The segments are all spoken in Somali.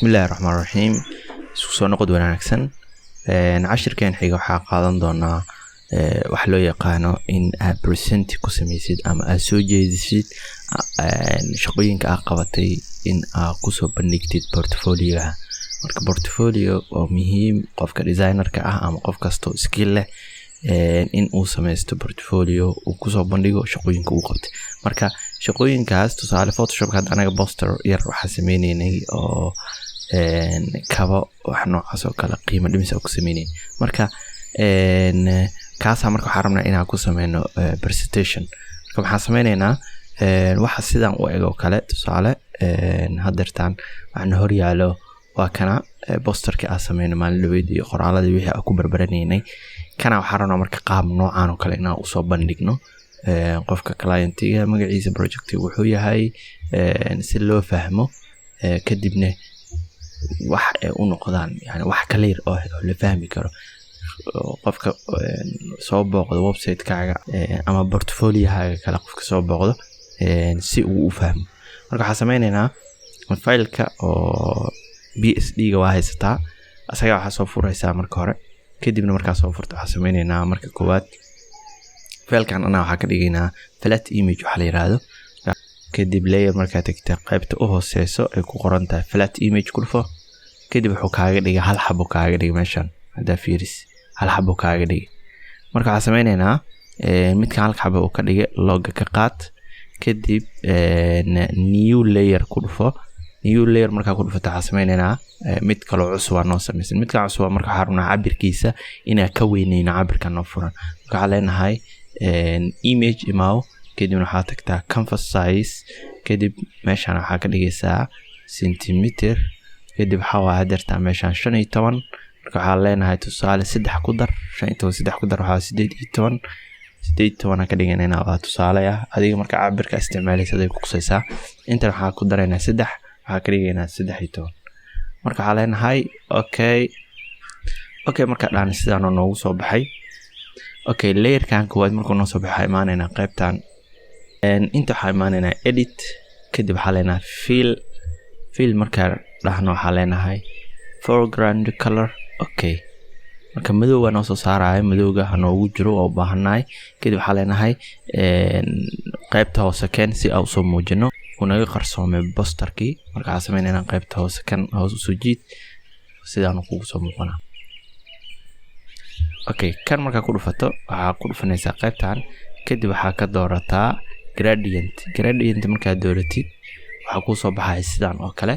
بسم الله الرحمن الرحيم. سو نقد wanaagsan cashirkeen xiga waxa qaadan doonaa wax loo yaqaano in aad present ku sameysid ama aad soo jeedisid shaqooyinka aad qabatay in aad ku soo bandhigtid portfolio. Marka portfolio oo muhiim qofka designer-ka ah ama qof kasto skill leh in uu sameysto portfolio uu ku soo bandhigo shaqooyinka uu qabtay. Marka shaqooyinkaas tusaale Photoshop ka anaga poster yar waxa sameeynay oo kaba wax noocaas oo kala qiimo dhimis ku sameeyay. Marka kaasa marka waxaan rabnaa inaan ku sameeyno presentation. Marka waxaan sameynaynaa waxa sidan u ego kale tusaale hadartan waxaan hor yaalo waa kana posterka aan sameeyno maalin dhaweyd iyo qoraaladii wixii aan ku barbaranay kana waxaan rabnaa marka qaab noocaan oo kale inaan u soo bandhigno qofka client-iga magaciisa project-iga wuxuu yahay si loo fahmo kadibna wax u noqdaan yani wax clear oo la fahmi karo qofka soo booqdo website-kaaga ama portfolio-haaga kala qofka soo booqdo si uu u fahmo. Marka waxaan sameynaynaa file-ka oo PSD-ga waa haysataa asaga waxa soo furaysaa marka hore kadibna marka soo furto waxaan sameynaynaa marka koowaad file-kan ana waxa ka dhigaynaa flat image waxa la yiraahdo kadib layer marka tagta qaybta u hooseyso ay ku qoran tahay flat image ku dhufo kadib wuxuu kaaga dhigay hal xabo kaaga dhigay meeshan hada fiiris hal xabo kaaga dhigay. Marka waxaan sameynaynaa midka hal xabo oo ka dhigay log ka qaad kadib new layer ku dhufo new layer marka ku dhufto waxaan sameynaynaa mid kale oo cusub noo sameysan midka cusub marka waxaan rabnaa cabirkiisa inaa ka weyneyno cabirka noo furan. Marka waxaan leenahay image imaaw kadib waxaa tagtaa canvas size kadib meeshan waxaa ka dhigaysaa centimeter kadib waxa waa hadartaa meeshan 15 marka waxaa leenahay tusaale 3 ku dar 15 3 ku dar waxa 18 ka dhiganayna waa tusaale ah adiga marka cabirka isticmaalaysa ay ku qosaysaa inta waxaa ku dareynaa 3 waxa ka dhigaynaa 13 marka waxaa leenahay okay marka dhaan sidaan noogu soo baxay layer kan koowaad markuu noo soo baxay imaanayna qaybtan inta waxaa imaanayna edit kadib waxaa leenahay fill marka dhahno waxaa leenahay foreground color marka madowga noo soo saarayo madowga hanoogu jiro oo baahanahay kadib waxaa leenahay qaybta hoose keen si aan soo muujino unaga qarsoomay posterkii marka aan sameeynaa qaybta hoose kan hoos u soo jiid sidaan ugu soo muuqana. Kan marka ku dhufato waxa ku dhufanaysaa qaybtan kadib waxa ka doorataa gradient marka dooratid waxa ku soo baxay sidaan oo kale.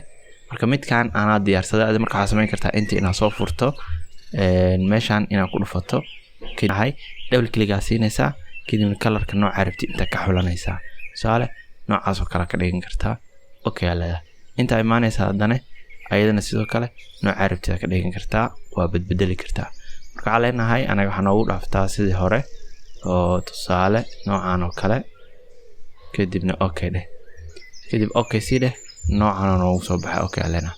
Marka midkan ana diyaarsaday marka waxa sameyn kartaa inta ina soo furto meeshan ina ku dhufato kadib double click siinaysaa kadib colorka nooca rabtid inta ka xulanaysaa tusaale noocaas oo kale ka dhigan kartaa alada inta imaanaysa hadana ayadana sidoo kale nooca rabtid ka dhigan kartaa waa bedeli kartaa. Marka aan leenahay anaga waxaan ugu dhaaftaa sidii hore oo tusaale noocaan oo kale kadibna dheh kadib sidee noocaan oo soo baxay alena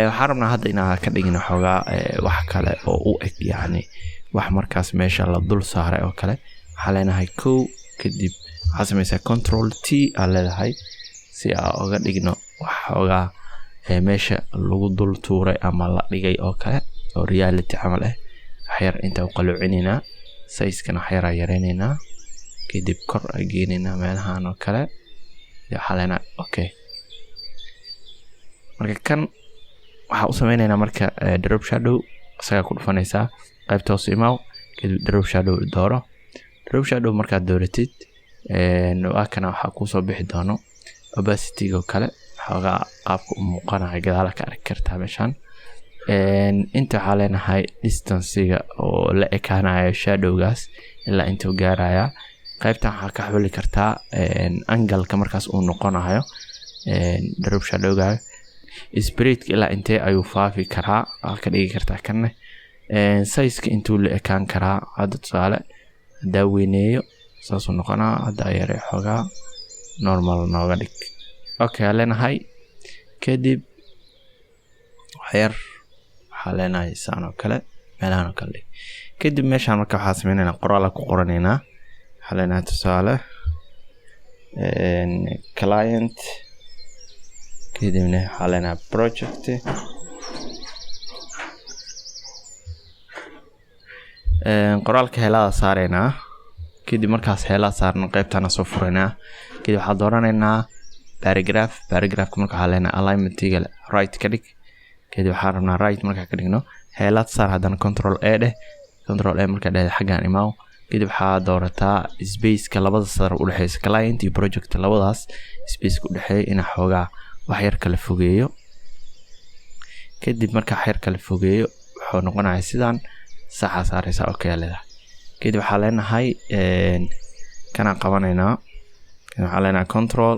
waxaan rabnaa hadda inaan ka dhigno xogaa wax kale oo u eg yani wax markaas meesha la dul saaray oo kale waxaan leenahay kadib waxaan sameysaa control T aan leedahay si aan uga dhigno wax xogaa meesha lagu dul tuuray ama la dhigay oo kale oo reality camal xayar inta u qaloocinayna size-kana xayar yareynayna kadib kor ageynayna meelahan oo kale xalena marka kan waxa u sameeynayna marka drop shadow asaga ku dhufanaysaa qaybta hoose imaaw kadib drop shadow dooro marka dooratid waa kana waxa ku soo bixi doono opacity-ga kale xogaa qaabka u muuqanayo gadaal ka arki kartaa meeshan inta waxaa leenahay distance-ga oo la ekaanayo shadowgaas ilaa inta uu gaaraya qaybtan waxaa ka xuli kartaa angle-ka markaas uu noqonayo drop shadow-ga spread-ka ilaa intee ayuu faafi karaa waxa ka dhigi kartaa kanne size-ka intuu la ekaan karaa hadda tusaale hadaa weyneeyo saasuu noqonaa hadda yare xogaa normal nooga dhig leenahay kadib waxyar leenahay saan oo kale meelahan oo kale kadib meeshan marka waxa sameeynaa qoraal ku qoranaynaa leenahay tusaale client kadibna waxaa leenahay project qoraalka heelada saareynaa kadib markaas heelada saarno qaybtana soo fureynaa kadib waxaan dooranaynaa paragraph marka waxaa leenahay alignmentiga right ka dhig kadib waxaan rabnaa right markaa ka dhigno heelada saar haddana control a dheh control a markaa dheh xaggaan imaaw kadib waxaa doorataa spaceka labada sadar u dhexeysa client iyo project labadaas spaceka u dhexeeya ina xoogaa wax yar kala fogeeyo kadib markaa wax yar kala fogeeyo wuxuu noqonayaa sidaan saxa saaraysaa okay leedahay kadib waxaa leenahay kana qabanaynaa waxaa leenahay control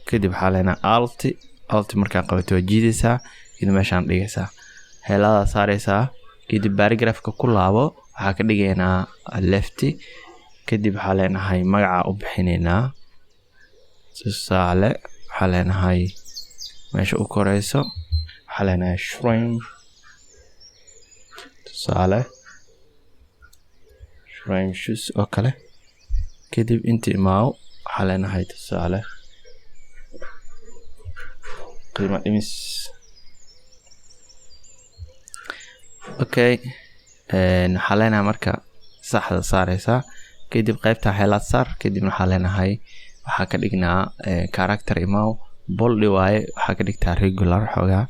kadib waxaa leenahay alt markaa qabato waa jiidaysaa kadib meeshaan dhigaysaa heelada saaraysaa kadib paragraphka ku laabo waxaa ka dhigaynaa left kadib waxaa leenahay magaca u bixinaynaa tusaale waxaa leenahay meesha u koreyso waxaa leenahay shrine tusaale shrine shoes oo kale kadib inta imaaw waxaa leenahay tusaale qiimo dhimis okay waxaa leenahay marka saxda saaraysaa kadib qaybta heelad saar kadib waxaa leenahay waxaa ka dhignaa character imaaw bold waaye waxaa ka dhigtaa regular xoogaa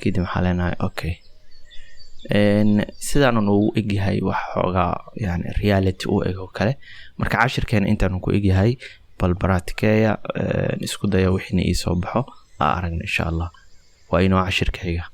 kadib waxaa leenahay okay sidaanu ugu egyahay wax xoogaa yani reality u eg oo kale marka cashirkeena intaanu ku egyahay bal baraatikeeya isku daya wixii ii soo baxo aragna insha Allah waa inoo cashirkayga